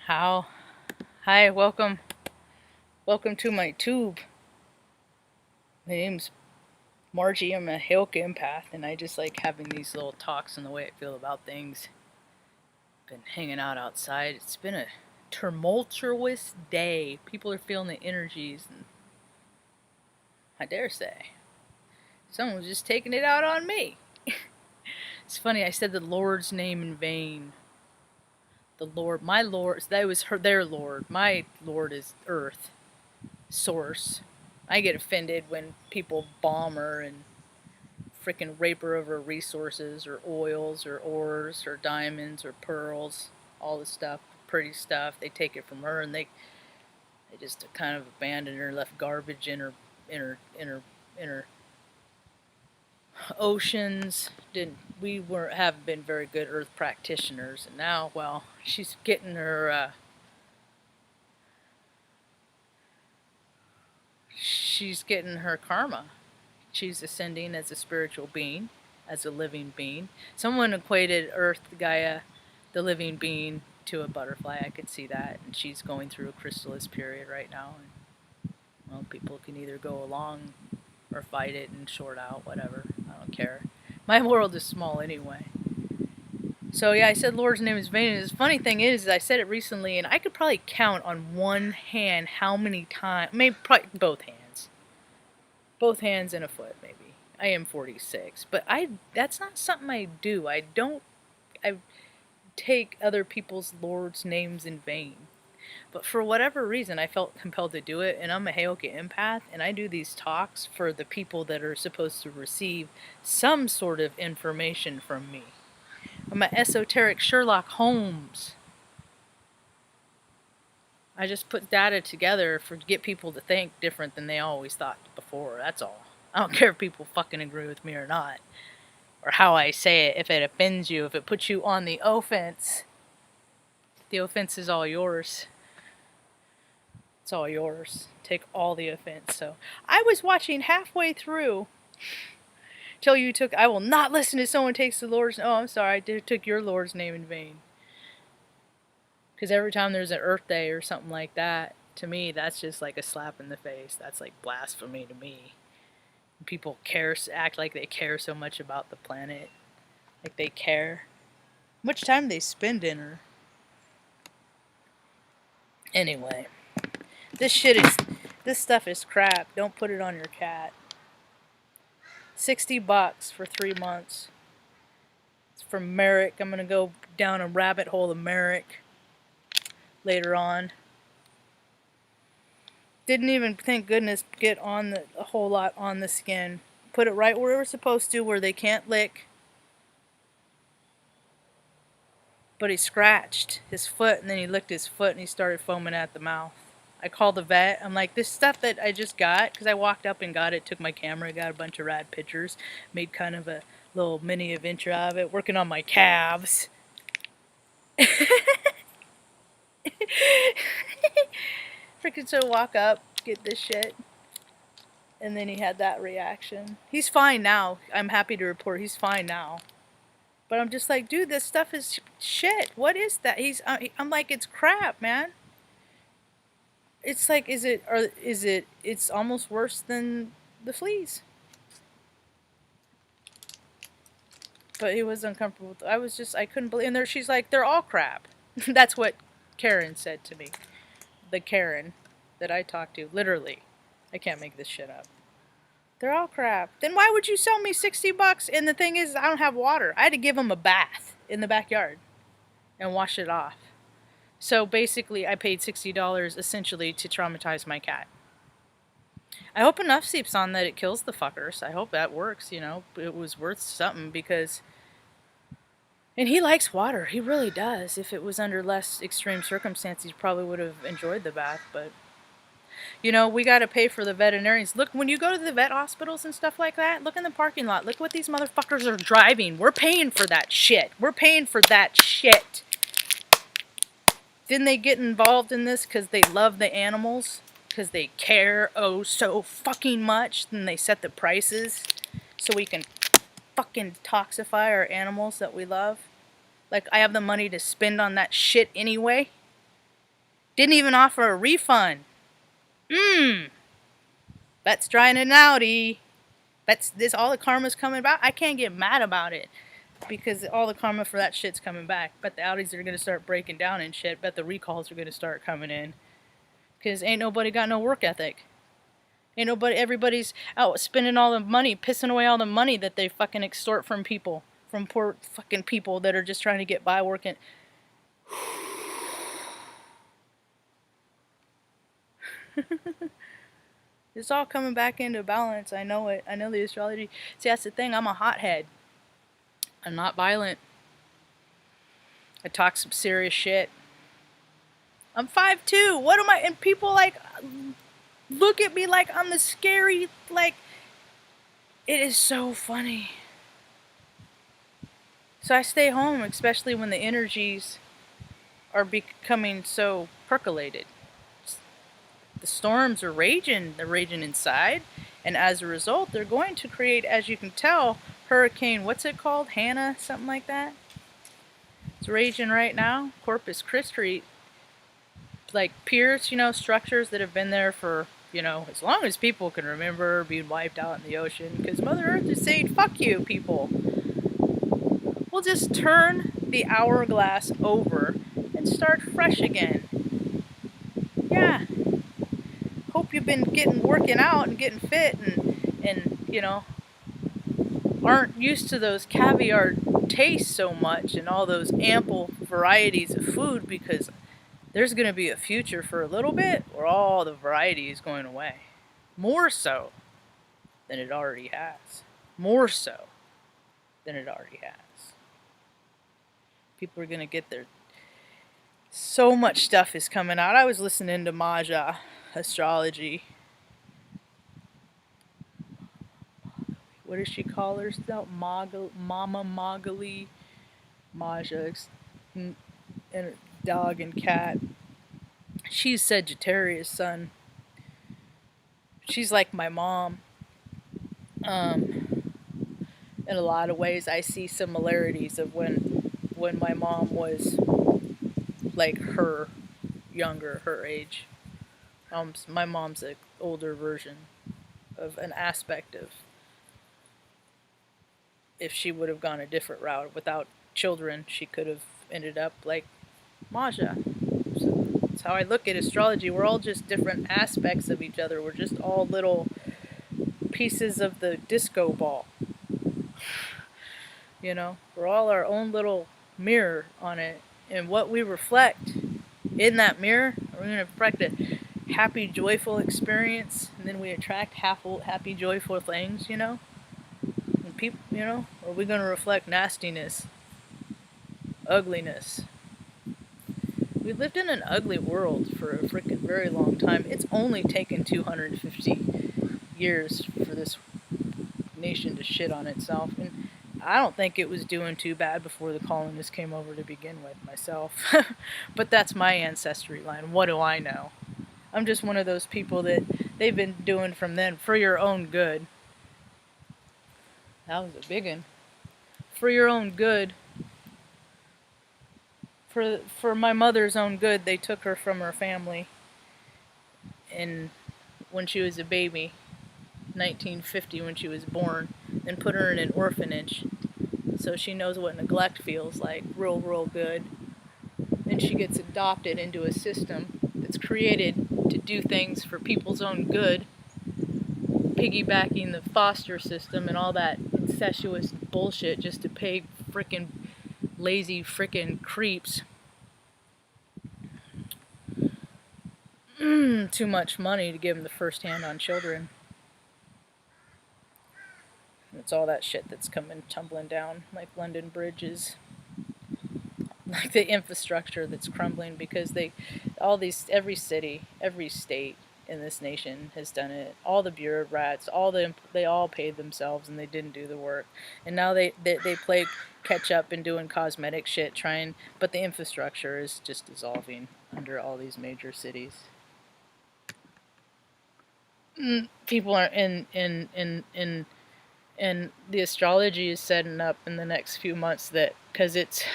How? Hi, welcome. Welcome to my tube. My name's Margie. I'm a Hailk empath, and I just like having these little talks on the way I feel about things. Been hanging out outside. It's been a tumultuous day. People are feeling the energies, and I dare say, someone was just taking it out on me. It's funny, I said the Lord's name in vain. The Lord, my Lord, that was their Lord. My Lord is Earth, Source. I get offended when people bomb her and freaking rape her of her resources or oils or ores or diamonds or pearls, all the stuff, pretty stuff. They take it from her and they just kind of abandoned her, left garbage in her oceans. Didn't we were haven't been very good earth practitioners, and now, well, she's getting her karma. She's ascending as a spiritual being, as a living being. Someone equated Earth, Gaia, the living being, to a butterfly. I could see that, and she's going through a chrysalis period right now. And, well, people can either go along or fight it and short out, whatever. I don't care. My world is small anyway. So yeah, I said Lord's name is vain. And the funny thing is, I said it recently, and I could probably count on one hand how many times, maybe probably both hands and a foot, maybe. I am 46, but that's not something I do. I take other people's Lord's names in vain. But for whatever reason, I felt compelled to do it, and I'm a Heyoka empath, and I do these talks for the people that are supposed to receive some sort of information from me. I'm an esoteric Sherlock Holmes. I just put data together to get people to think different than they always thought before, that's all. I don't care if people fucking agree with me or not. Or how I say it, if it offends you, if it puts you on the offense. The offense is all yours. It's all yours. Take all the offense. So I was watching halfway through till you took, I will not listen to someone takes the Lord's, oh, I'm sorry, I took your Lord's name in vain. Because every time there's an Earth Day or something like that, to me, that's just like a slap in the face. That's like blasphemy to me. People act like they care so much about the planet. Like they care. How much time they spend in her. Anyway. This stuff is crap. Don't put it on your cat. $60 for 3 months. It's from Merrick. I'm gonna go down a rabbit hole of Merrick later on. Didn't even, thank goodness, get on a whole lot on the skin. Put it right where we're supposed to, where they can't lick. But he scratched his foot, and then he licked his foot, and he started foaming at the mouth. I called the vet. I'm like, this stuff that I just got, because I walked up and got it, took my camera, got a bunch of rad pictures, made kind of a little mini adventure out of it, working on my calves. Freaking so walk up, get this shit. And then he had that reaction. He's fine now. I'm happy to report he's fine now. But I'm just like, dude, this stuff is shit. What is that? I'm like, it's crap, man. It's like, it's almost worse than the fleas. But he was uncomfortable. I couldn't believe, and she's like, they're all crap. That's what Karen said to me. The Karen that I talked to, literally. I can't make this shit up. They're all crap. Then why would you sell me $60? And the thing is, I don't have water. I had to give him a bath in the backyard and wash it off. So basically, I paid $60 essentially to traumatize my cat. I hope enough seeps on that it kills the fuckers. I hope that works, you know. It was worth something because... And he likes water. He really does. If it was under less extreme circumstances, he probably would have enjoyed the bath, but... You know, we gotta pay for the veterinarians. Look, when you go to the vet hospitals and stuff like that, look in the parking lot. Look what these motherfuckers are driving. We're paying for that shit. We're paying for that shit. Didn't they get involved in this because they love the animals? Because they care, oh, so fucking much? Then they set the prices so we can fucking toxify our animals that we love? Like, I have the money to spend on that shit anyway? Didn't even offer a refund. That's drying an Audi. That's this. All the karma's coming back. I can't get mad about it because all the karma for that shit's coming back. But the Audis are gonna start breaking down and shit. Bet the recalls are gonna start coming in because ain't nobody got no work ethic. Ain't nobody. Everybody's out spending all the money, pissing away all the money that they fucking extort from people, from poor fucking people that are just trying to get by working. It's all coming back into balance. I know it. I know the astrology. See, that's the thing. I'm a hothead. I'm not violent. I talk some serious shit. I'm 5'2". What am I? And people like look at me like I'm the scary. Like it is so funny. So I stay home, especially when the energies are becoming so percolated. The storms are raging. They're raging inside. And as a result, they're going to create, as you can tell, Hurricane, what's it called? Hannah? Something like that? It's raging right now. Corpus Christi. Like piers, structures that have been there for, as long as people can remember being wiped out in the ocean. Because Mother Earth is saying, fuck you, people. We'll just turn the hourglass over and start fresh again. Yeah. Hope you've been working out and getting fit and aren't used to those caviar tastes so much and all those ample varieties of food, because there's going to be a future for a little bit where all the variety is going away. More so than it already has. More so than it already has. People are going to get their... So much stuff is coming out. I was listening to Marge astrology. What does she call herself? Mama Magali. Maja. And a dog and cat. She's Sagittarius sun. She's like my mom. In a lot of ways, I see similarities of when my mom was like her age. My mom's an older version of an aspect of if she would have gone a different route without children, she could have ended up like Maja. So that's how I look at astrology. We're all just different aspects of each other. We're just all little pieces of the disco ball. We're all our own little mirror on it. And what we reflect in that mirror, we're going to reflect a happy, joyful experience. And then we attract happy, joyful things, And people, or are we going to reflect nastiness, ugliness? We lived in an ugly world for a freaking very long time. It's only taken 250 years for this nation to shit on itself. And I don't think it was doing too bad before the colonists came over to begin with myself. But that's my ancestry line. What do I know? I'm just one of those people that they've been doing from then for your own good. That was a big one. For your own good. For my mother's own good, they took her from her family. And when she was a baby, 1950 when she was born, and put her in an orphanage. So she knows what neglect feels like, real, real good. Then she gets adopted into a system that's created to do things for people's own good, piggybacking the foster system and all that incestuous bullshit just to pay frickin' lazy frickin' creeps too much money to give them the first hand on children. It's all that shit that's coming tumbling down, like London bridges, like the infrastructure that's crumbling because every city, every state in this nation has done it. All the bureaucrats, they all paid themselves and they didn't do the work. And now they play catch up and doing cosmetic shit, but the infrastructure is just dissolving under all these major cities. People are and the astrology is setting up in the next few months that, because it's,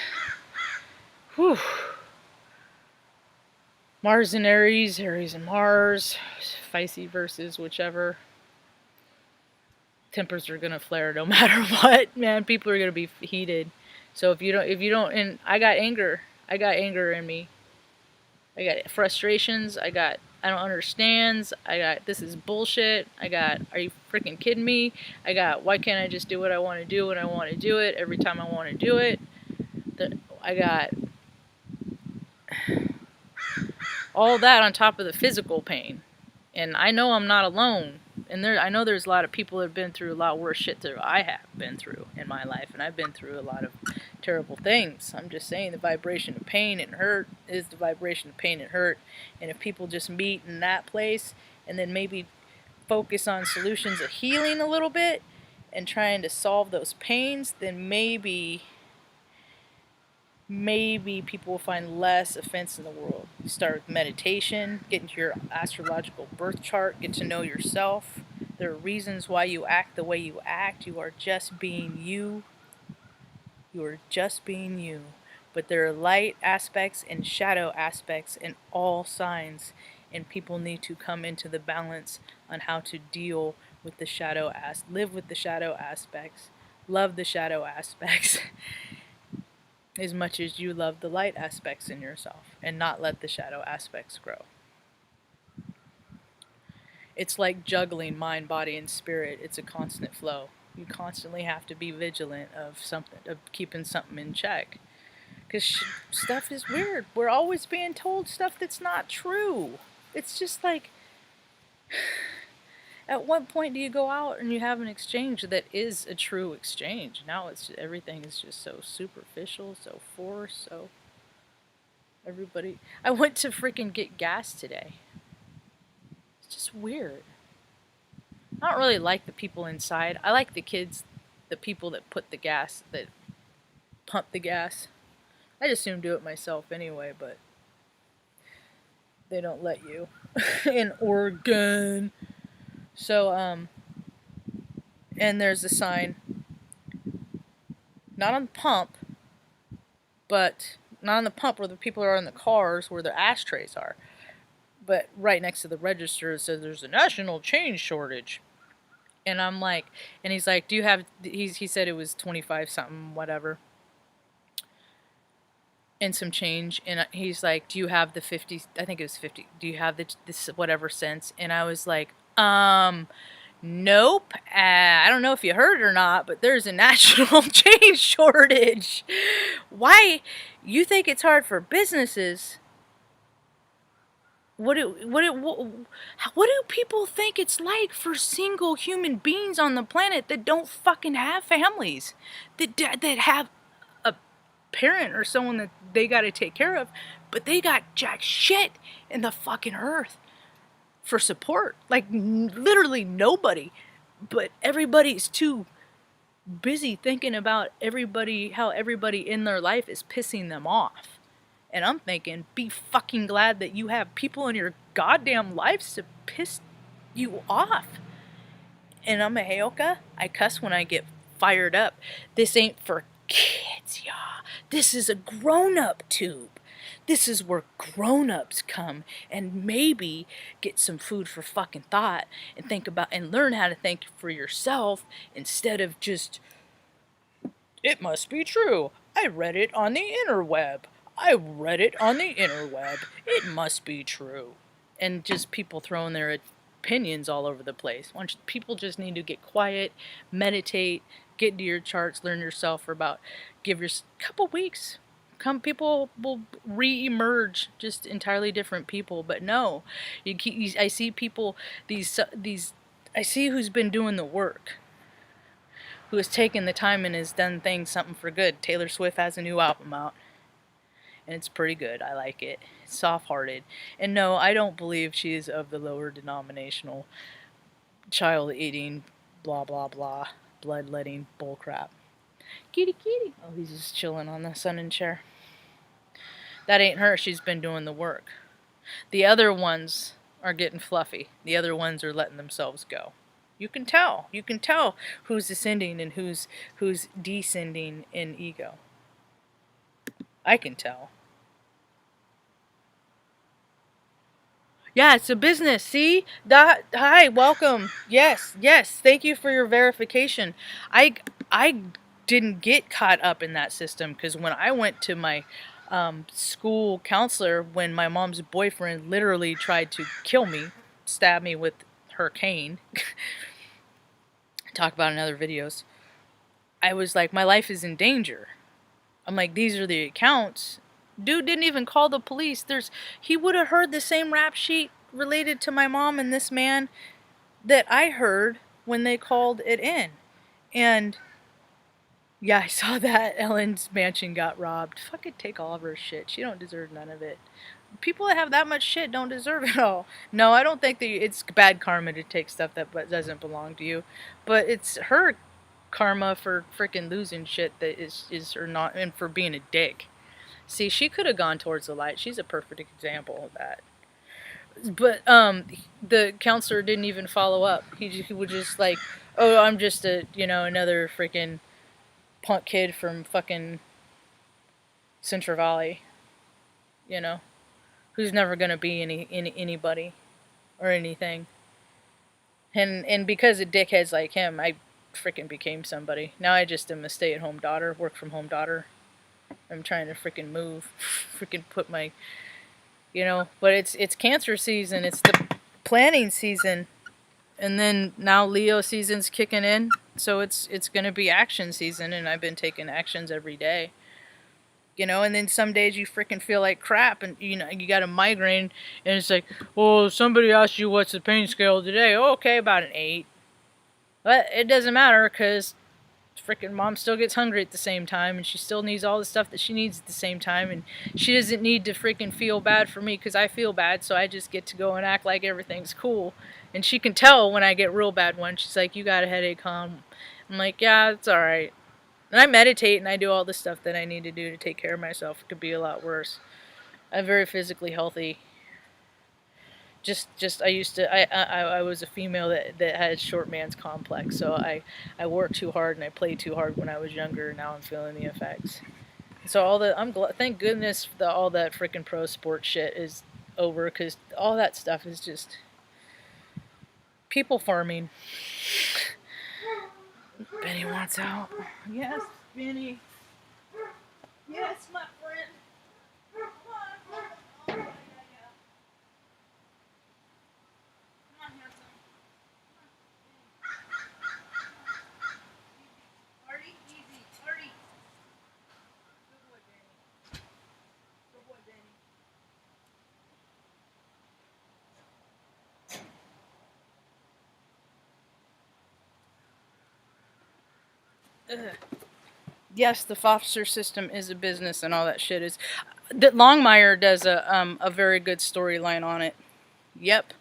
Mars and Aries, Aries and Mars, feisty versus whichever. Tempers are gonna flare no matter what, man. People are gonna be heated. So if you don't, and I got anger in me. I got frustrations. I don't understands. I got, this is bullshit. I got, are you freaking kidding me? I got, why can't I just do what I want to do when I want to do it every time I want to do it? I got all that on top of the physical pain. And I know I'm not alone. And I know there's a lot of people that have been through a lot worse shit than I have been through in my life. And I've been through a lot of terrible things. I'm just saying the vibration of pain and hurt is the vibration of pain and hurt. And if people just meet in that place and then maybe focus on solutions of healing a little bit and trying to solve those pains, then maybe people will find less offense in the world. You start with meditation, get into your astrological birth chart, get to know yourself. There are reasons why you act the way you act. You are just being you. You are just being you. But there are light aspects and shadow aspects in all signs, and people need to come into the balance on how to deal with the shadow live with the shadow aspects, love the shadow aspects. As much as you love the light aspects in yourself, and not let the shadow aspects grow. It's like juggling mind, body, and spirit. It's a constant flow. You constantly have to be vigilant of something, of keeping something in check. Because stuff is weird. We're always being told stuff that's not true. It's just like, at what point do you go out and you have an exchange that is a true exchange? Now everything is just so superficial, so forced, so everybody. I went to freaking get gas today. It's just weird. I don't really like the people inside. I like the kids, the people that put the gas, that pump the gas. I just soon do it myself anyway, but they don't let you in Oregon. So, and there's a sign, not on the pump, but not on the pump where the people are in the cars where the ashtrays are, but right next to the register it says there's a national change shortage. And I'm like, and he's like, do you have, he said it was 25 something, whatever, and some change. And he's like, do you have the 50, I think it was 50, do you have this whatever cents? And I was like, nope. I don't know if you heard or not, but there's a national change shortage. Why? You think it's hard for businesses? What do people think it's like for single human beings on the planet that don't fucking have families, that have a parent or someone that they got to take care of, but they got jack shit in the fucking earth for support? Like literally nobody, but everybody's too busy thinking about how everybody in their life is pissing them off. And I'm thinking, be fucking glad that you have people in your goddamn lives to piss you off. And I'm a Heyoka. I cuss when I get fired up. This ain't for kids, y'all. This is a grown-up tube. This is where grown-ups come and maybe get some food for fucking thought and think about and learn how to think for yourself instead of just, it must be true. I read it on the interweb. It must be true. And just people throwing their opinions all over the place. People just need to get quiet, meditate, get into your charts, learn yourself for about, give your couple weeks. People will re-emerge just entirely different people. But no, I see people, I see who's been doing the work, who has taken the time and has done something for good. Taylor Swift has a new album out. And it's pretty good. I like it. It's soft-hearted. And no, I don't believe she is of the lower denominational, child-eating, blah, blah, blah, bloodletting bullcrap. Kitty, kitty. Oh, he's just chilling on the sunning chair. That ain't her. She's been doing the work. The other ones are getting fluffy. The other ones are letting themselves go. You can tell. You can tell who's ascending and who's descending in ego. I can tell. Yeah, it's a business. See? Hi, welcome. Yes, yes. Thank you for your verification. I didn't get caught up in that system because when I went to my school counselor, when my mom's boyfriend literally tried to kill me, stab me with her cane, talk about in other videos, I was like, my life is in danger. I'm like, these are the accounts. Dude didn't even call the police. He would have heard the same rap sheet related to my mom and this man that I heard when they called it in. And yeah, I saw that Ellen's mansion got robbed. Fucking take all of her shit. She don't deserve none of it. People that have that much shit don't deserve it all. No, I don't think that it's bad karma to take stuff that doesn't belong to you, but it's her karma for freaking losing shit that is or not, and for being a dick. See, she could have gone towards the light. She's a perfect example of that. But the counselor didn't even follow up. He was just like, "Oh, I'm just a another freaking punk kid from fucking Central Valley, you know, who's never gonna be anybody or anything." And because of dickheads like him, I freaking became somebody. Now I just am a stay-at-home daughter, work from home daughter. I'm trying to freaking move, freaking put my, but it's cancer season. It's the planning season, and then now Leo season's kicking in, so it's gonna be action season, and I've been taking actions every day. And then some days you freaking feel like crap, and you got a migraine, and it's like, well, somebody asked you what's the pain scale today. Oh, okay, about an 8. But it doesn't matter because freaking mom still gets hungry at the same time, and she still needs all the stuff that she needs at the same time, and she doesn't need to freaking feel bad for me because I feel bad, so I just get to go and act like everything's cool. And she can tell when I get real bad one. She's like, you got a headache, huh? I'm like, yeah, it's alright. And I meditate and I do all the stuff that I need to do to take care of myself. It could be a lot worse. I'm very physically healthy. Just I used to I was a female that had short man's complex, so I worked too hard and I played too hard when I was younger. And now I'm feeling the effects. So thank goodness that all that freaking pro sport shit is over, because all that stuff is just people farming. Benny wants out. Yes, Benny. Yes, my friend. Come on, come on. Oh, yeah, yeah. Come on, handsome. Artie, easy. Artie. Good boy, Benny. Good boy, Benny. Ugh. Yes, the foster system is a business and all that shit is. That Longmire does a very good storyline on it. Yep.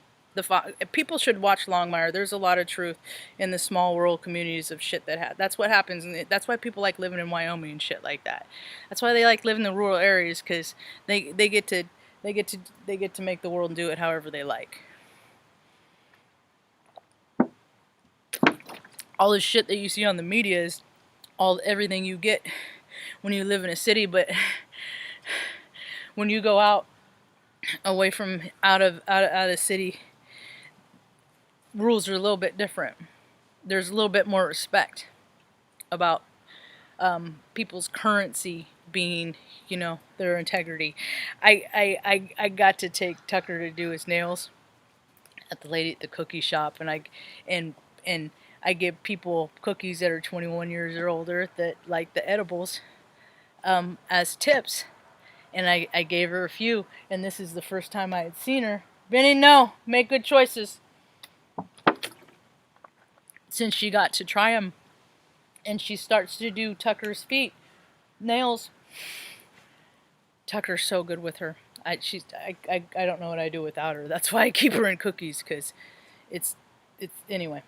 People should watch Longmire. There's a lot of truth in the small rural communities of shit that's what happens, and that's why people like living in Wyoming and shit like that. That's why they like living in the rural areas, because they get to they get to make the world and do it however they like. All the shit that you see on the media is everything you get when you live in a city, but when you go out away from out of city, rules are a little bit different. There's a little bit more respect about people's currency being, their integrity. I got to take Tucker to do his nails at the lady at the cookie shop, and and I give people cookies that are 21 years or older that like the edibles as tips. And I gave her a few, and this is the first time I had seen her. Benny, no, make good choices. Since she got to try them, and she starts to do Tucker's feet, nails. Tucker's so good with her. I don't know what I do without her. That's why I keep her in cookies, because it's anyway.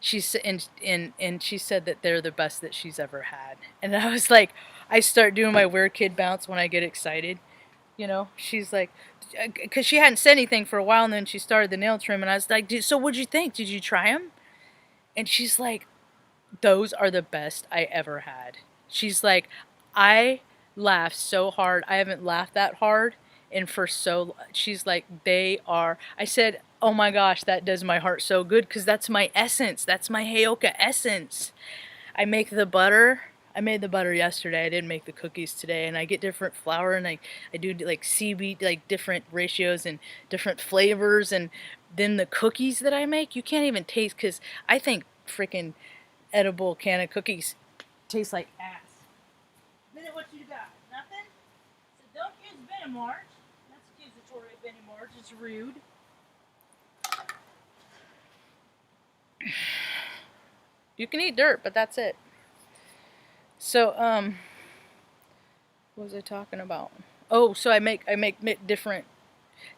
And she said that they're the best that she's ever had. And I was like, I start doing my weird kid bounce when I get excited. She's like, because she hadn't said anything for a while, and then she started the nail trim, and I was like, so what'd you think? Did you try them? And she's like, those are the best I ever had. She's like, I laughed so hard. I haven't laughed that hard And for so, she's like, they are. I said, oh my gosh, that does my heart so good, because that's my essence. That's my Heyoka essence. I make the butter. I made the butter yesterday. I didn't make the cookies today. And I get different flour, and I do like CB, like different ratios and different flavors. And then the cookies that I make, you can't even taste, because I think freaking edible can of cookies taste like ass. Then what you got? Nothing? So don't use Benny Marge. That's accusatory of Benny Marge. It's rude. You can eat dirt, but that's it. So, what was I talking about? Oh, so I make different,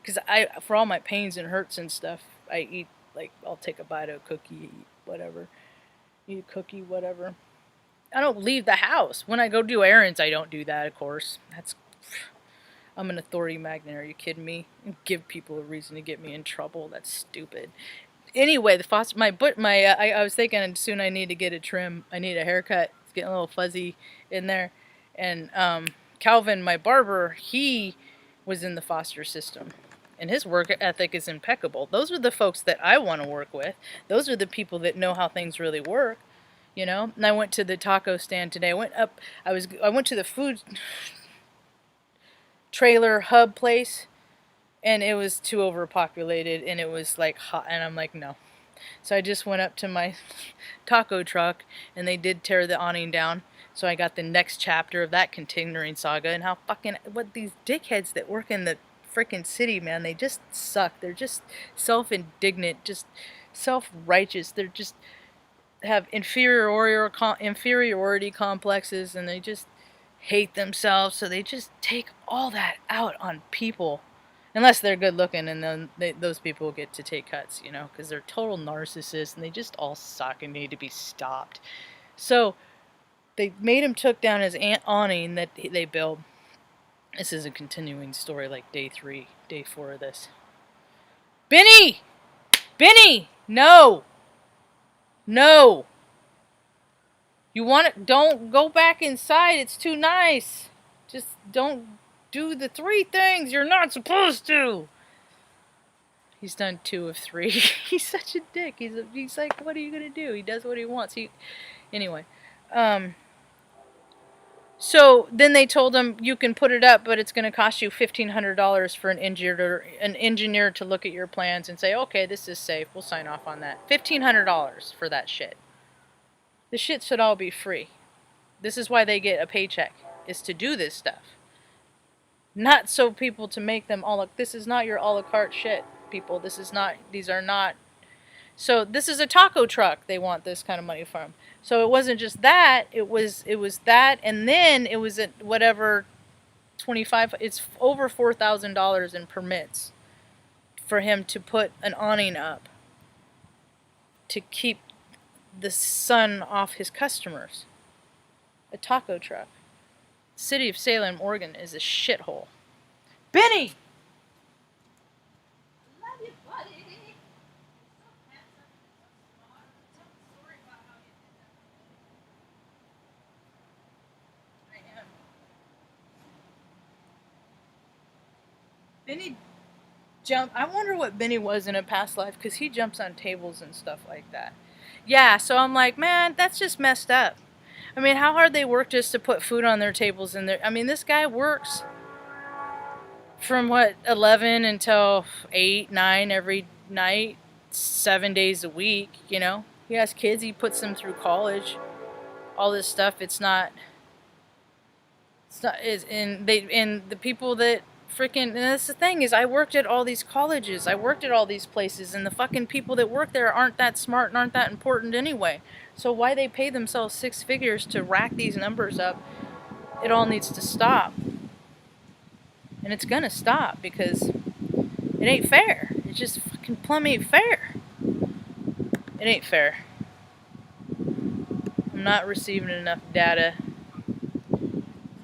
because for all my pains and hurts and stuff, I eat, like, I'll take a bite of a cookie, eat whatever, eat a cookie, whatever. I don't leave the house. When I go do errands, I don't do that, of course. I'm an authority magnet. Are you kidding me? Give people a reason to get me in trouble. That's stupid. Anyway, I was thinking soon I need to get a trim. I need a haircut. It's getting a little fuzzy in there. And Calvin, my barber, he was in the foster system. And his work ethic is impeccable. Those are the folks that I want to work with. Those are the people that know how things really work. You know? And I went to the taco stand today. I went to the food trailer hub place, and it was too overpopulated, and it was like hot, and I'm like, no. So I just went up to my taco truck, and they did tear the awning down. So I got the next chapter of that continuing saga, and what these dickheads that work in the freaking city, man, they just suck. They're just self-indignant, just self-righteous. They're just have inferiority complexes, and they just hate themselves, so they just take all that out on people. Unless they're good looking, and then those people get to take cuts, you know, because they're total narcissists, and they just all suck and need to be stopped. So they made him took down his awning that they built. This is a continuing story, like day 4 of this. Benny! No! You want it? Don't go back inside. It's too nice. Just don't do the 3 things you're not supposed to. He's done 2 of 3. He's such a dick. He's like, what are you gonna do? He does what he wants. Anyway. So then they told him, you can put it up, but it's gonna cost you $1,500 for an engineer to look at your plans and say, okay, this is safe. We'll sign off on that. $1,500 for that shit. The shit should all be free. This is why they get a paycheck, is to do this stuff. Not so people to make them this is not your a la carte shit, people. These are not. So this is a taco truck they want this kind of money from. So it wasn't just that, it was that, and then it was at whatever, it's over $4,000 in permits for him to put an awning up to keep the sun off his customers. A taco truck. City of Salem, Oregon is a shithole. Benny! I love you, buddy. I am. Benny I wonder what Benny was in a past life, because he jumps on tables and stuff like that. Yeah, so I'm like, man, that's just messed up. I mean, how hard they work just to put food on their tables and this guy works from 11 until 8, 9 every night, 7 days a week, you know. He has kids, he puts them through college. All this stuff, and the people that and that's the thing, is I worked at all these colleges, I worked at all these places, and the fucking people that work there aren't that smart and aren't that important anyway. So why they pay themselves 6 figures to rack these numbers up, it all needs to stop. And it's gonna stop, because it ain't fair. It just fucking plumb ain't fair. It ain't fair. I'm not receiving enough data.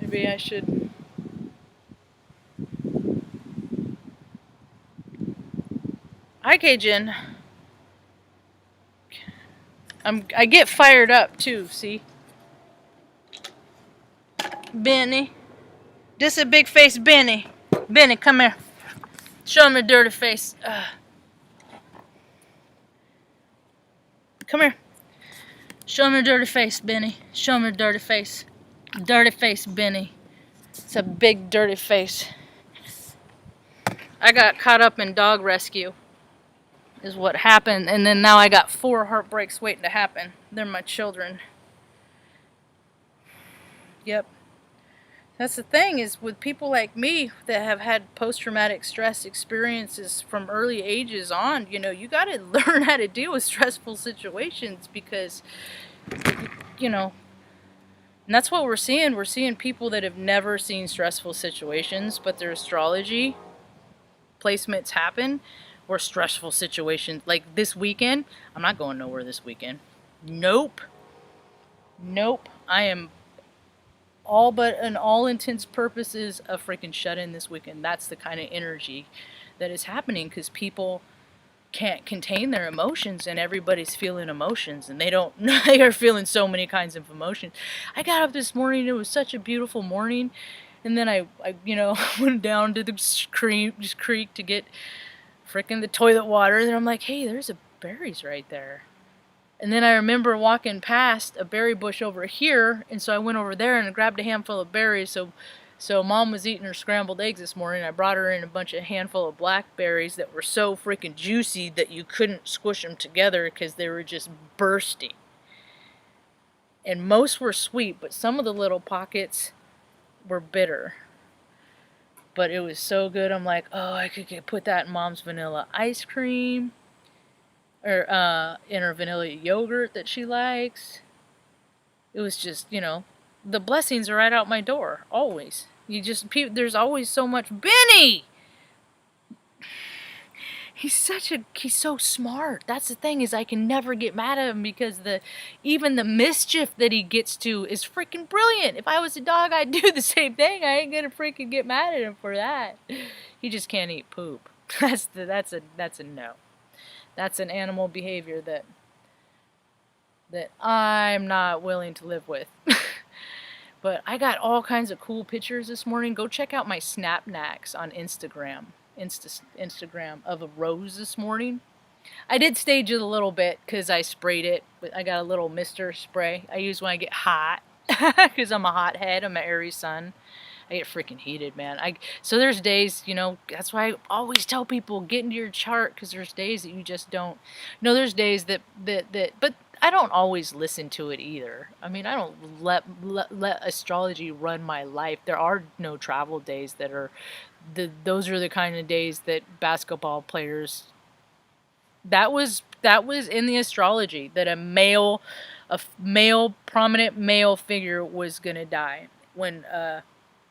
Maybe I should. Hi, Cajun. I get fired up too, see? Benny. This a big face Benny. Benny, come here. Show him your dirty face. Come here. Show him your dirty face, Benny. Show him your dirty face. Dirty face, Benny. It's a big dirty face. I got caught up in dog rescue, is what happened, and then now I got 4 heartbreaks waiting to happen. They're my children. Yep. That's the thing, is with people like me that have had post-traumatic stress experiences from early ages on, you know, you got to learn how to deal with stressful situations because, you know, and that's what we're seeing. We're seeing people that have never seen stressful situations, but their astrology placements happen or stressful situations. Like this weekend, I'm not going nowhere this weekend. Nope. I am all but in all intents purposes a freaking shut-in this weekend. That's the kind of energy that is happening because people can't contain their emotions and everybody's feeling emotions and they are feeling so many kinds of emotions. I got up this morning, it was such a beautiful morning, and then I went down to the creek to get frickin' the toilet water, and then I'm like, hey, there's a berries right there. And then I remember walking past a berry bush over here, and so I went over there and grabbed a handful of berries. So Mom was eating her scrambled eggs this morning. I brought her in a handful of blackberries that were so freaking juicy that you couldn't squish them together because they were just bursting. And most were sweet, but some of the little pockets were bitter. But it was so good. I'm like, oh, I could put that in Mom's vanilla ice cream. Or in her vanilla yogurt that she likes. It was just, the blessings are right out my door, always. There's always so much. Benny! He's so smart. That's the thing, is I can never get mad at him because even the mischief that he gets to is freaking brilliant. If I was a dog, I'd do the same thing. I ain't gonna freaking get mad at him for that. He just can't eat poop. That's a no. That's an animal behavior that I'm not willing to live with. But I got all kinds of cool pictures this morning. Go check out my snapnacks on Instagram. Instagram of a rose this morning. I did stage it a little bit because I sprayed it. But I got a little mister spray I use when I get hot because I'm a hothead. I'm an Aries sun. I get freaking heated, man. So there's days, that's why I always tell people, get into your chart, because there's days that you just don't. There's days that, but I don't always listen to it either. I mean, I don't let astrology run my life. There are no travel days that are, those are the kind of days that basketball players, that was in the astrology, that a prominent male figure was going to die when,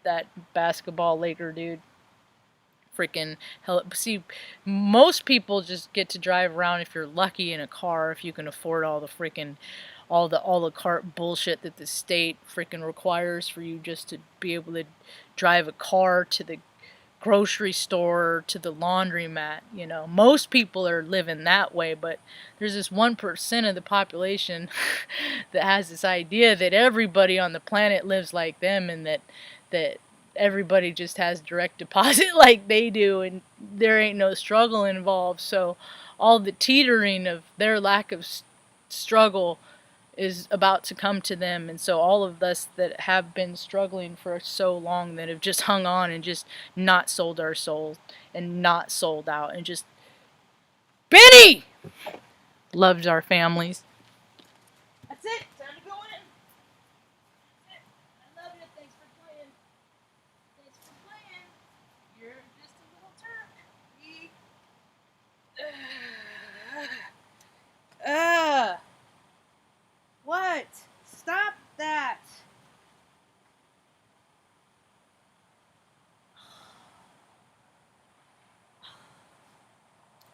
that basketball Laker dude freaking hell. See, most people just get to drive around, if you're lucky, in a car, if you can afford all the freaking all the cart bullshit that the state freaking requires for you just to be able to drive a car to the grocery store, to the laundromat. Most people are living that way, but there's this 1% of the population that has this idea that everybody on the planet lives like them, and that everybody just has direct deposit like they do, and there ain't no struggle involved. So all the teetering of their lack of struggle is about to come to them. And so all of us that have been struggling for so long, that have just hung on and just not sold our souls and not sold out and just Benny loved our families. That's it. Time to go in. That's it. I love you. Thanks for playing. Thanks for playing. You're just a little Turk. What? Stop that.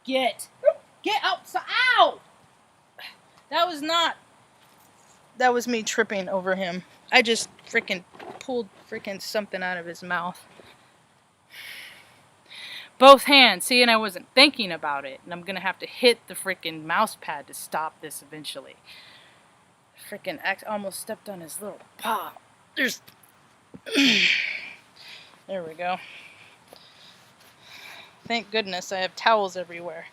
Get outside. Ow! That was me tripping over him. I just freaking pulled freaking something out of his mouth. Both hands, see, and I wasn't thinking about it. And I'm gonna have to hit the freaking mouse pad to stop this eventually. Freaking almost stepped on his little paw. There we go. Thank goodness I have towels everywhere.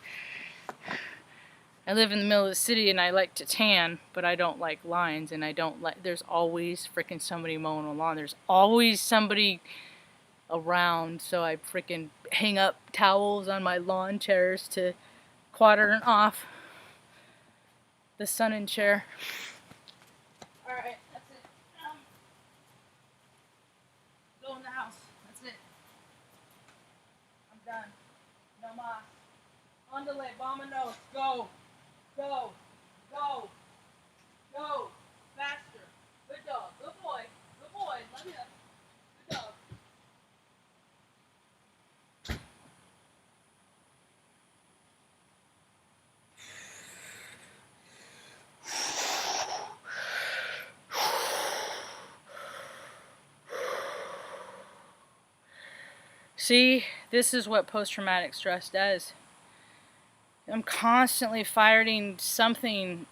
I live in the middle of the city and I like to tan, but I don't like lines, and I don't like, there's always freaking somebody mowing the lawn. There's always somebody around, so I freaking hang up towels on my lawn chairs to quadrant off the sun and chair. Alright, that's it. Go in the house. That's it. I'm done. No más. Andale, vámonos. Go. Go. Go. Go. Faster. Good dog. Good boy. Good boy. Love you. Good dog. See, this is what post-traumatic stress does. I'm constantly fighting something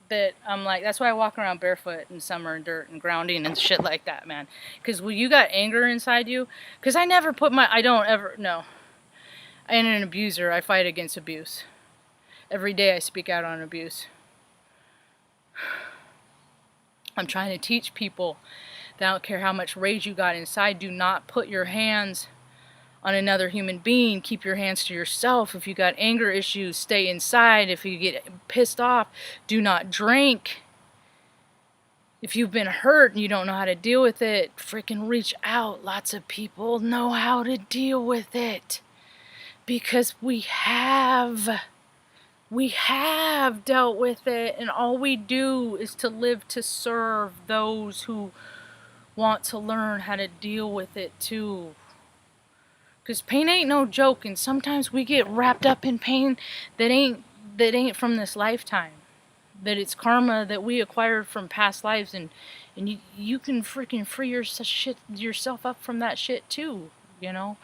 that I'm like, that's why I walk around barefoot in summer and dirt and grounding and shit like that, man. Because when you got anger inside you, because I don't ever, no. I ain't an abuser. I fight against abuse. Every day I speak out on abuse. I'm trying to teach people that I don't care how much rage you got inside, do not put your hands on another human being. Keep your hands to yourself. If you got anger issues, stay inside. If you get pissed off, do not drink. If you've been hurt and you don't know how to deal with it, freaking reach out. Lots of people know how to deal with it because we have dealt with it, and all we do is to live to serve those who want to learn how to deal with it too. Because pain ain't no joke, and sometimes we get wrapped up in pain that ain't from this lifetime. That it's karma that we acquired from past lives, and you can freaking free yourself up from that shit too, you know?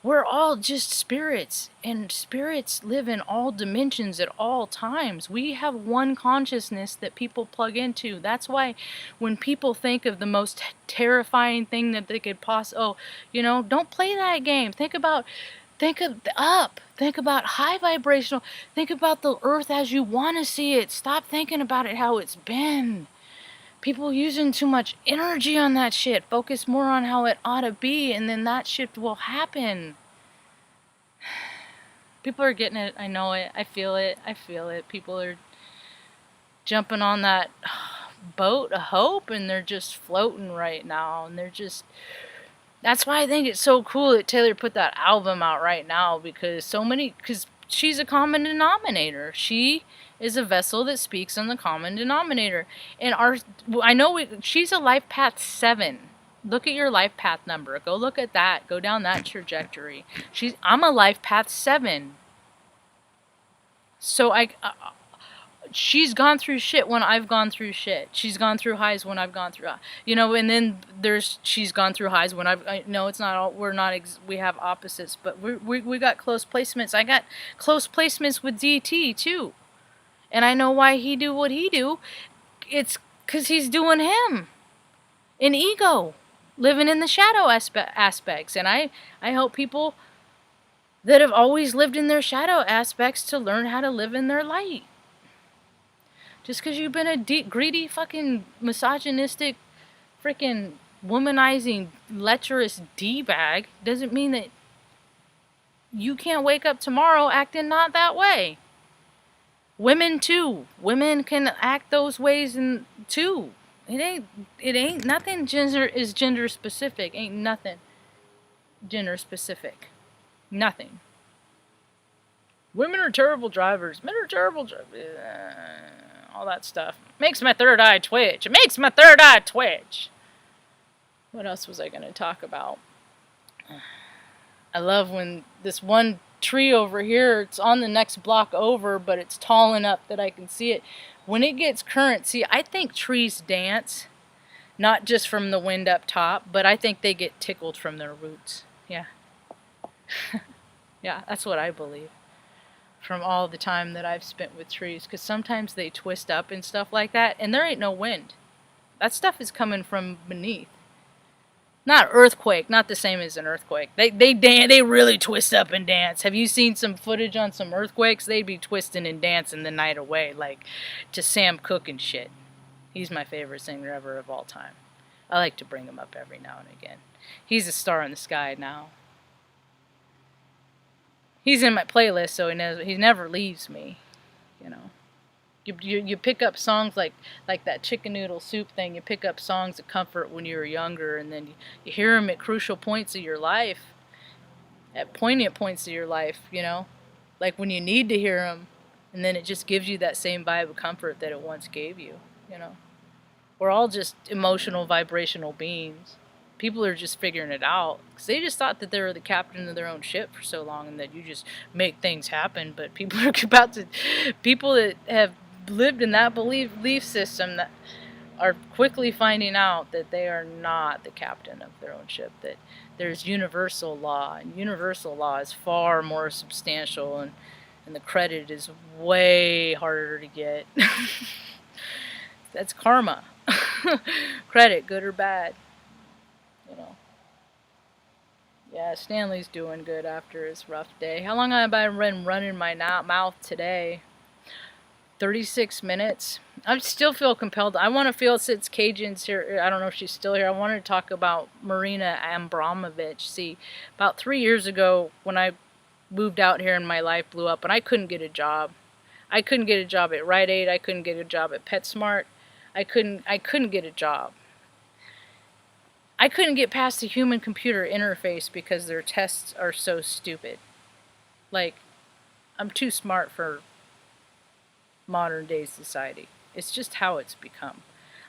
We're all just spirits, and spirits live in all dimensions at all times. We have one consciousness that people plug into. That's why when people think of the most terrifying thing that they could don't play that game. Think about high vibrational. Think about the earth as you want to see it. Stop thinking about it how it's been. People using too much energy on that shit. Focus more on how it ought to be, and then that shit will happen. People are getting it. I know it. I feel it. People are jumping on that boat of hope, and they're just floating right now. And that's why I think it's so cool that Taylor put that album out right now, because she's a common denominator. She is a vessel that speaks on the common denominator. And she's a life path 7. Look at your life path number. Go look at that. Go down that trajectory. I'm a life path 7. So she's gone through shit when I've gone through shit. She's gone through highs when I've gone through, and then she's gone through highs when it's not all, we have opposites, but we got close placements. I got close placements with DT too. And I know why he do what he do. It's because he's doing him. An ego. Living in the shadow aspects. And I help people that have always lived in their shadow aspects to learn how to live in their light. Just because you've been a greedy, fucking misogynistic, freaking womanizing, lecherous D-bag doesn't mean that you can't wake up tomorrow acting not that way. Women too. Women can act those ways too. It ain't nothing gender specific. Ain't nothing gender specific. Nothing. Women are terrible drivers. Men are terrible drivers. All that stuff. Makes my third eye twitch. It makes my third eye twitch. What else was I going to talk about? I love when this one tree over here, it's on the next block over, but it's tall enough that I can see it. When it gets current, see, I think trees dance, not just from the wind up top, but I think they get tickled from their roots. Yeah. Yeah, that's what I believe. From all the time that I've spent with trees, because sometimes they twist up and stuff like that, and there ain't no wind. That stuff is coming from beneath. Not earthquake, not the same as an earthquake. They really twist up and dance. Have you seen some footage on some earthquakes? They'd be twisting and dancing the night away, like to Sam Cooke and shit. He's my favorite singer ever of all time. I like to bring him up every now and again. He's a star in the sky now. He's in my playlist, so he never leaves me. You know. You pick up songs like that chicken noodle soup thing. You pick up songs of comfort when you were younger, and then you hear them at crucial points of your life, at poignant points of your life, you know, like when you need to hear them, and then it just gives you that same vibe of comfort that it once gave you, you know. We're all just emotional, vibrational beings. People are just figuring it out, because they just thought that they were the captain of their own ship for so long, and that you just make things happen. But people that have lived in that belief system that are quickly finding out that they are not the captain of their own ship, that there's universal law, and universal law is far more substantial, and the credit is way harder to get. That's karma. Credit, good or bad, you know. Yeah, Stanley's doing good after his rough day. How long have I been running my mouth today? 36 minutes. I still feel compelled. I want to feel, since Cajun's here, I don't know if she's still here, I wanted to talk about Marina Abramovich. See, about 3 years ago, when I moved out here and my life blew up and I couldn't get a job. I couldn't get a job at Rite Aid. I couldn't get a job at PetSmart. I couldn't get a job. I couldn't get past the human-computer interface because their tests are so stupid. Like, I'm too smart for modern day society. It's just how it's become.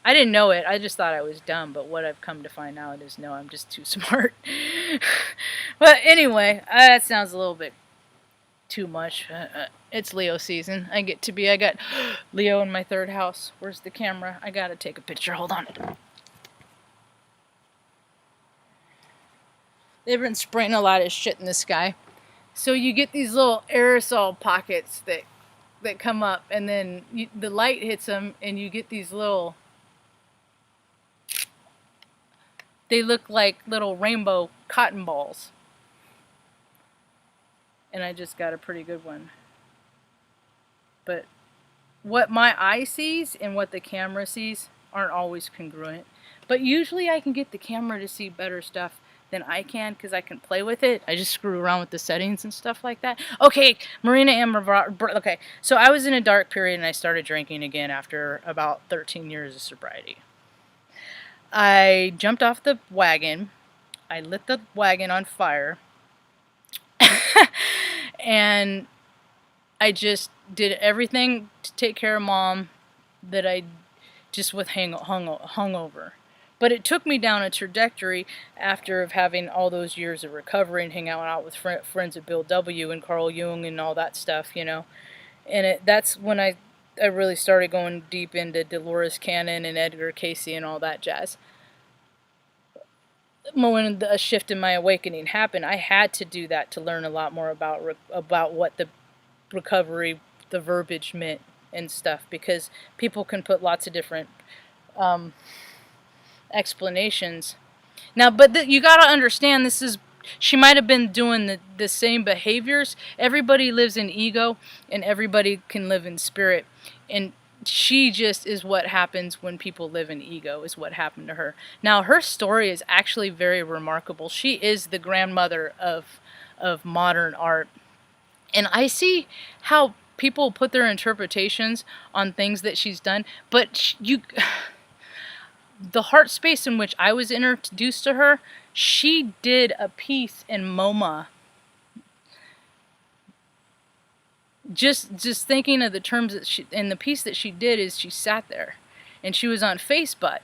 I didn't know it. I just thought I was dumb, but what I've come to find out is no, I'm just too smart. But anyway, that sounds a little bit too much. It's Leo season. I got Leo in my third house. Where's the camera? I gotta take a picture. Hold on. They've been spraying a lot of shit in the sky. So you get these little aerosol pockets that come up, and then the light hits them, and you get these little, they look like little rainbow cotton balls. And I just got a pretty good one. But what my eye sees and what the camera sees aren't always congruent. But usually I can get the camera to see better stuff than I can, because I can play with it. I just screw around with the settings and stuff like that. Okay, Marina Amber. Okay, so I was in a dark period and I started drinking again after about 13 years of sobriety. I jumped off the wagon. I lit the wagon on fire. And I just did everything to take care of Mom that I just with hungover. But it took me down a trajectory after of having all those years of recovery and hanging out with friends at Bill W. and Carl Jung and all that stuff, you know. And that's when I really started going deep into Dolores Cannon and Edgar Cayce and all that jazz. When a shift in my awakening happened, I had to do that to learn a lot more about what the recovery, the verbiage meant and stuff, because people can put lots of different explanations. Now, but you got to understand, she might have been doing the same behaviors. Everybody lives in ego, and everybody can live in spirit. And she just is what happens when people live in ego, is what happened to her. Now, her story is actually very remarkable. She is the grandmother of modern art. And I see how people put their interpretations on things that she's done, but the heart space in which I was introduced to her, she did a piece in MoMA. Just thinking of the terms that and the piece that she did is she sat there, and she was on Facebook.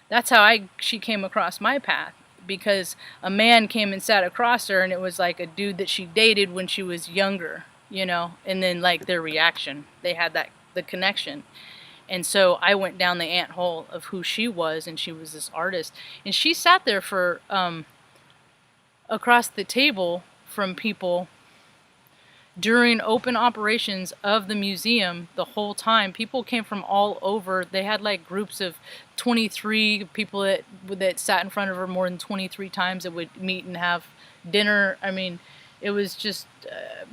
That's how she came across my path, because a man came and sat across her, and it was like a dude that she dated when she was younger, you know, and then like their reaction, they had the connection. And so I went down the anthole of who she was, and she was this artist. And she sat there for, across the table from people during open operations of the museum the whole time. People came from all over. They had like groups of 23 people that sat in front of her more than 23 times, that would meet and have dinner. I mean, it was just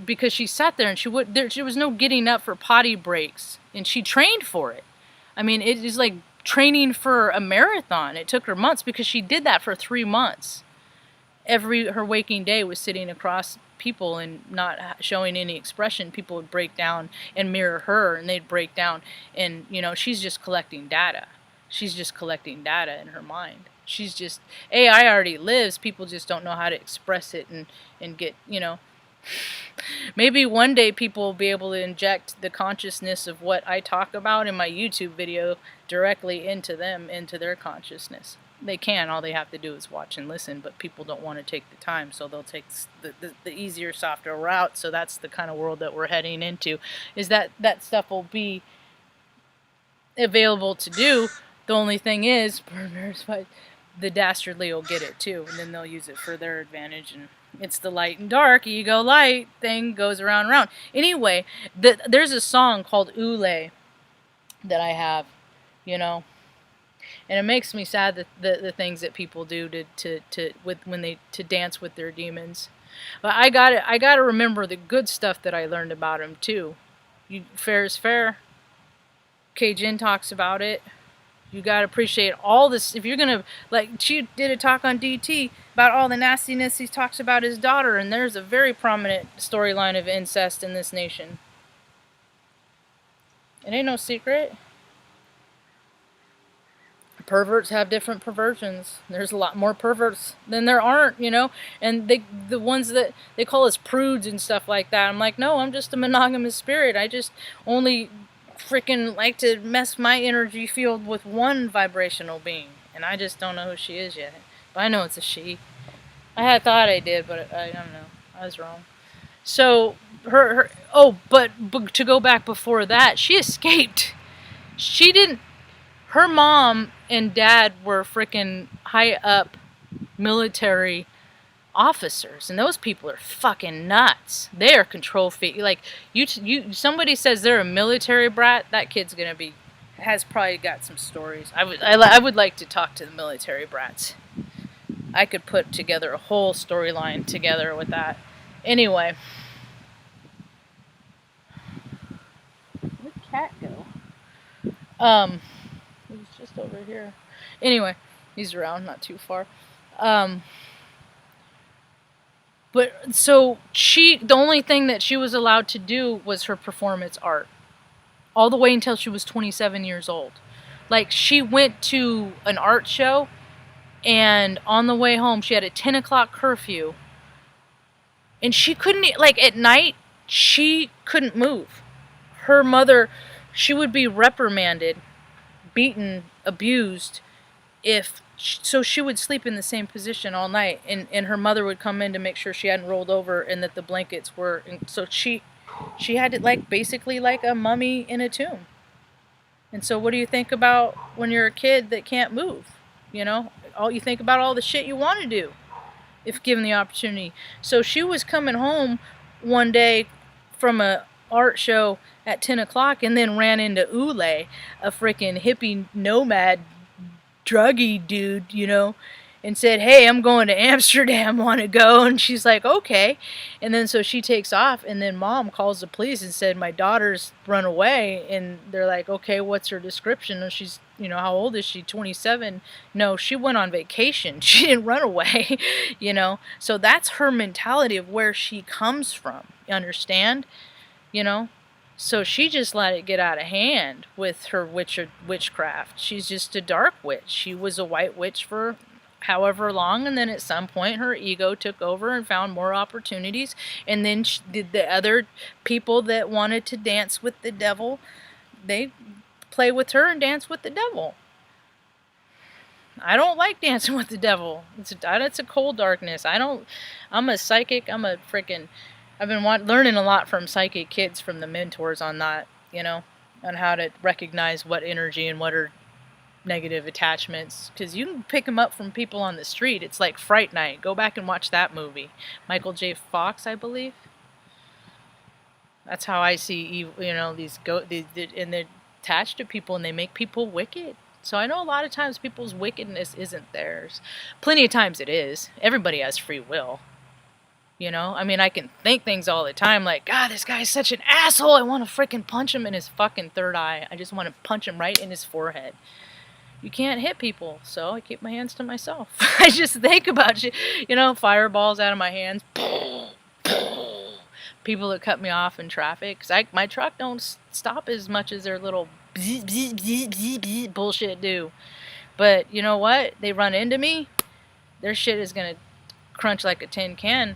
because she sat there and there was no getting up for potty breaks, and she trained for it. I mean, it is like training for a marathon. It took her months because she did that for 3 months. Her waking day was sitting across people and not showing any expression. People would break down and mirror her, and they'd break down, and she's just collecting data. She's just collecting data in her mind. She's just, AI already lives. People just don't know how to express it and get, maybe one day people will be able to inject the consciousness of what I talk about in my YouTube video directly into them, into their consciousness. They can. All they have to do is watch and listen, but people don't want to take the time, so they'll take the easier, softer route. So that's the kind of world that we're heading into, is that stuff will be available to do. The only thing is, the dastardly will get it too, and then they'll use it for their advantage, and it's the light and dark, ego light thing goes around and around. Anyway, there's a song called Ule that I have, and it makes me sad that the things that people do to dance with their demons. But I gotta remember the good stuff that I learned about him too. Fair is fair. K-Jin talks about it. You gotta appreciate all this. If you're gonna, like, she did a talk on DT about all the nastiness he talks about his daughter, and there's a very prominent storyline of incest in this nation. It ain't no secret. Perverts have different perversions. There's a lot more perverts than there aren't, and the ones that they call us prudes and stuff like that. I'm like, no, I'm just a monogamous spirit. I just only freaking like to mess my energy field with one vibrational being, and I just don't know who she is yet. But I know it's a she. I had thought I did, but I don't know. I was wrong. So but to go back before that, she escaped. She didn't. Her mom and dad were freaking high up military officers, and those people are fucking nuts. They are control freak. Like, somebody says they're a military brat, that kid's has probably got some stories. I would like to talk to the military brats. I could put together a whole storyline together with that. Anyway, where'd the cat go? He was just over here. Anyway, he's around, not too far. But so the only thing that she was allowed to do was her performance art, all the way until she was 27 years old. Like, she went to an art show, and on the way home, she had a 10 o'clock curfew, and she couldn't, like, at night, she couldn't move. Her mother, she would be reprimanded, beaten, abused, so she would sleep in the same position all night, and her mother would come in to make sure she hadn't rolled over and that the blankets were, and so she had it like basically like a mummy in a tomb. And so what do you think about when you're a kid that can't move? You think about all the shit you want to do if given the opportunity. So she was coming home one day from a art show at 10 o'clock and then ran into Ule, a freaking hippie nomad druggy dude, and said, hey, I'm going to Amsterdam, want to go? And she's like, okay. And then so she takes off, and then mom calls the police and said, my daughter's run away. And they're like, okay, what's her description? And she's, how old is she? 27? No, she went on vacation. She didn't run away, So that's her mentality of where she comes from. You understand? So she just let it get out of hand with her witchcraft. She's just a dark witch. She was a white witch for however long, and then at some point her ego took over and found more opportunities, and then the other people that wanted to dance with the devil, they play with her and dance with the devil. I don't like dancing with the devil. It's a cold darkness. I'm a psychic. I've been learning a lot from psychic kids, from the mentors on that, on how to recognize what energy and what are negative attachments. Because you can pick them up from people on the street. It's like Fright Night. Go back and watch that movie. Michael J. Fox, I believe. That's how I see evil, these and they're attached to people and they make people wicked. So I know a lot of times people's wickedness isn't theirs. Plenty of times it is. Everybody has free will. I mean, I can think things all the time like, God, this guy's such an asshole. I want to freaking punch him in his fucking third eye. I just want to punch him right in his forehead. You can't hit people, so I keep my hands to myself. I just think about shit. Fireballs out of my hands. People that cut me off in traffic. Cause my truck don't stop as much as their little bullshit do. But you know what? They run into me, their shit is going to crunch like a tin can.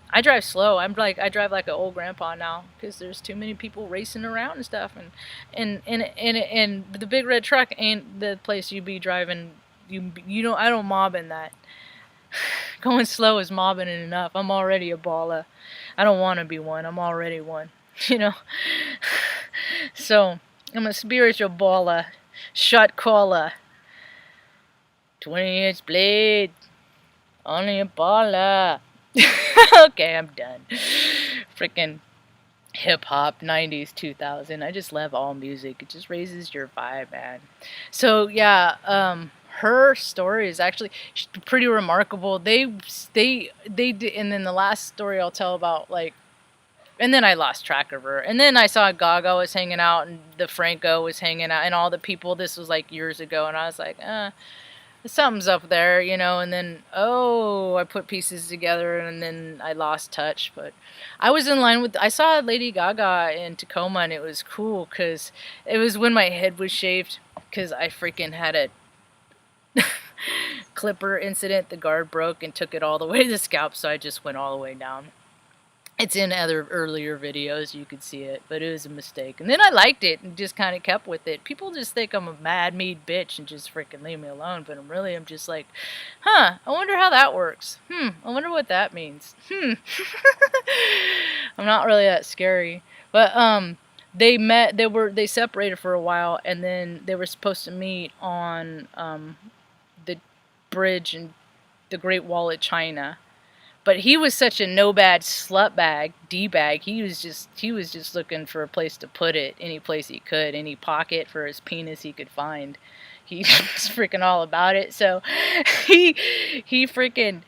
I drive slow. I drive like an old grandpa now because there's too many people racing around and stuff. And the big red truck ain't the place you be driving. I don't mob in that. Going slow is mobbing it enough. I'm already a baller. I don't want to be one. I'm already one. So I'm a spiritual baller, shot caller, 20-inch blade, only a baller. Okay, I'm done. Freaking hip-hop, 90s, 2000. I just love all music. It just raises your vibe, man. So, yeah, her story is actually pretty remarkable. They did, and then the last story I'll tell about, and then I lost track of her. And then I saw Gaga was hanging out, and the Franco was hanging out, and all the people. This was, years ago, and I was like, something's up there, and then, I put pieces together, and then I lost touch, but I was in line I saw Lady Gaga in Tacoma, and it was cool, because it was when my head was shaved, because I freaking had a clipper incident. The guard broke and took it all the way to the scalp, so I just went all the way down. It's in other earlier videos, you could see it, but it was a mistake. And then I liked it and just kind of kept with it. People just think I'm a mad, mean bitch and just freaking leave me alone, but I'm just like, I wonder how that works. I wonder what that means. I'm not really that scary. But they separated for a while, and then they were supposed to meet on the bridge in the Great Wall of China. But he was such a no bad slut bag, D-bag. He was just looking for a place to put it, any place he could, any pocket for his penis he could find. He was freaking all about it. So he freaking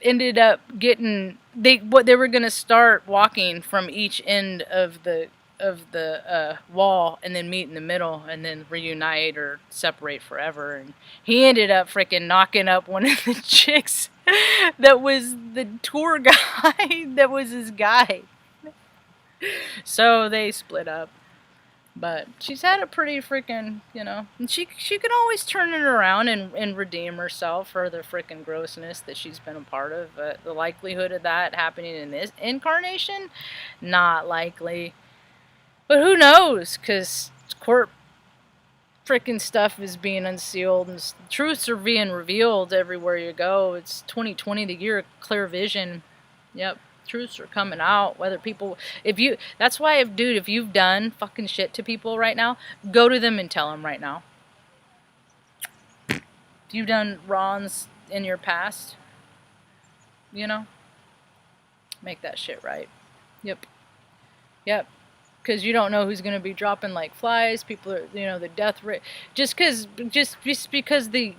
ended up getting they were gonna start walking from each end of the wall and then meet in the middle and then reunite or separate forever. And he ended up freaking knocking up one of the chicks that was the tour guide. That was his guy. So they split up. But she's had a pretty freaking, and she can always turn it around and redeem herself for the freaking grossness that she's been a part of. But the likelihood of that happening in this incarnation, not likely. But who knows? Because court freaking stuff is being unsealed and truths are being revealed everywhere you go. It's 2020, the year of clear vision. Yep. Truths are coming out, whether people, that's why, if you've done fucking shit to people right now, go to them and tell them right now. If you've done wrongs in your past, make that shit right. Yep. Because you don't know who's going to be dropping like flies. People are, the death rate, just because the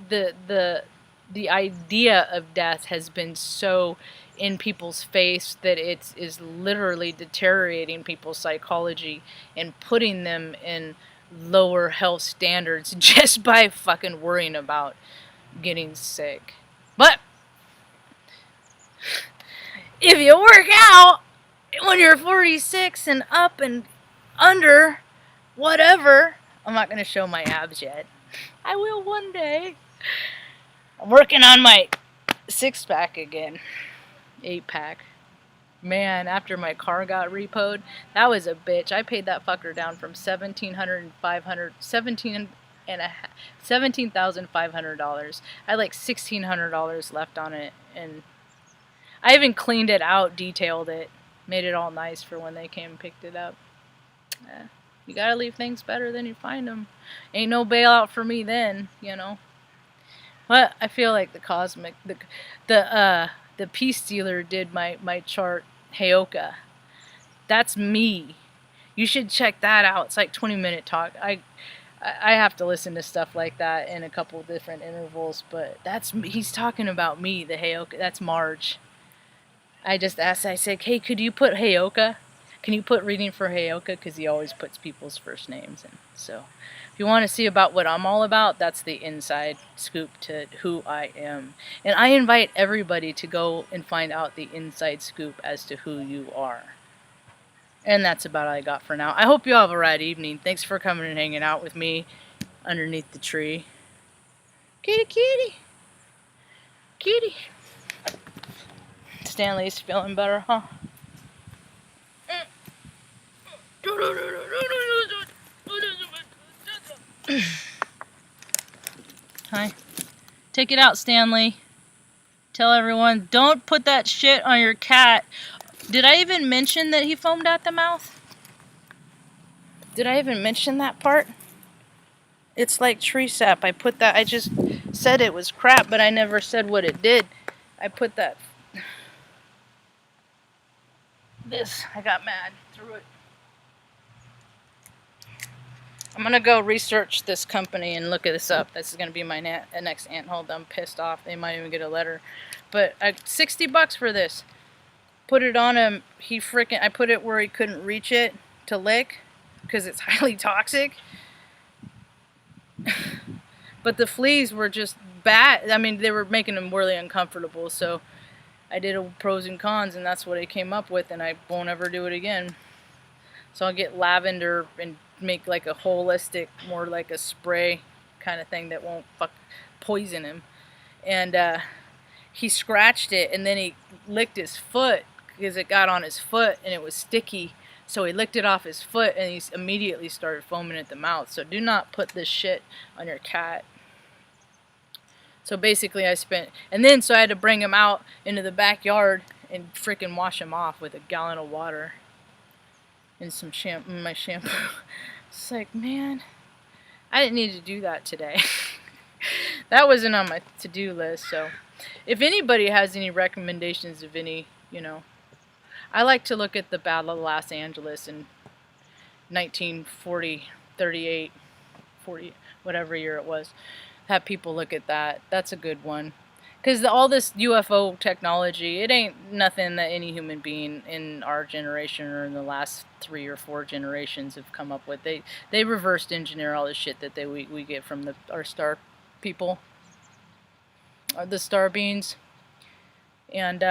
idea of death has been so in people's face that it is literally deteriorating people's psychology and putting them in lower health standards just by fucking worrying about getting sick. But if you work out when you're 46 and up and under, whatever, I'm not going to show my abs yet. I will one day. I'm working on my 6-pack again. 8-pack. Man, after my car got repoed, that was a bitch. I paid that fucker down from $17,500. I had like $1,600 left on it, and I even cleaned it out, detailed it, made it all nice for when they came and picked it up. You gotta leave things better than you find them. Ain't no bailout for me then, But I feel like the cosmic, the peace dealer did my chart, Heyoka. That's me. You should check that out. It's like 20-minute talk. I have to listen to stuff like that in a couple of different intervals, but that's me. He's talking about me, the Heyoka. That's Marge. I just asked, I said, hey, could you put Heyoka? Can you put reading for Heyoka? Because he always puts people's first names in. So if you want to see about what I'm all about, that's the inside scoop to who I am. And I invite everybody to go and find out the inside scoop as to who you are. And that's about all I got for now. I hope you all have a rad evening. Thanks for coming and hanging out with me underneath the tree. Kitty, kitty. Kitty. Stanley's feeling better, huh? Hi. Take it out, Stanley. Tell everyone, don't put that shit on your cat. Did I even mention that he foamed at the mouth? Did I even mention that part? It's like tree sap. I put that, I just said it was crap, but I never said what it did. I put that, I got mad, threw it. I'm gonna go research this company and look this up. This is gonna be my next ant hole. I'm pissed off. They might even get a letter. But $60 for this. Put it on him. I put it where he couldn't reach it to lick because it's highly toxic. But the fleas were just bad. I mean, they were making him really uncomfortable. So I did a pros and cons, and that's what I came up with, and I won't ever do it again. So I'll get lavender and make like a holistic, more like a spray kind of thing that won't poison him. And he scratched it, and then he licked his foot because it got on his foot and it was sticky. So he licked it off his foot, and he immediately started foaming at the mouth. So do not put this shit on your cat. So basically so I had to bring him out into the backyard and freaking wash him off with a gallon of water and some my shampoo. It's like, man, I didn't need to do that today. That wasn't on my to-do list. So if anybody has any recommendations of any, I like to look at the Battle of Los Angeles in 1940, 38, 40, whatever year it was. Have people look at that. That's a good one. Because all this UFO technology, it ain't nothing that any human being in our generation or in the last 3 or 4 generations have come up with. They reversed engineer all the shit that we get from our star people, the star beings. And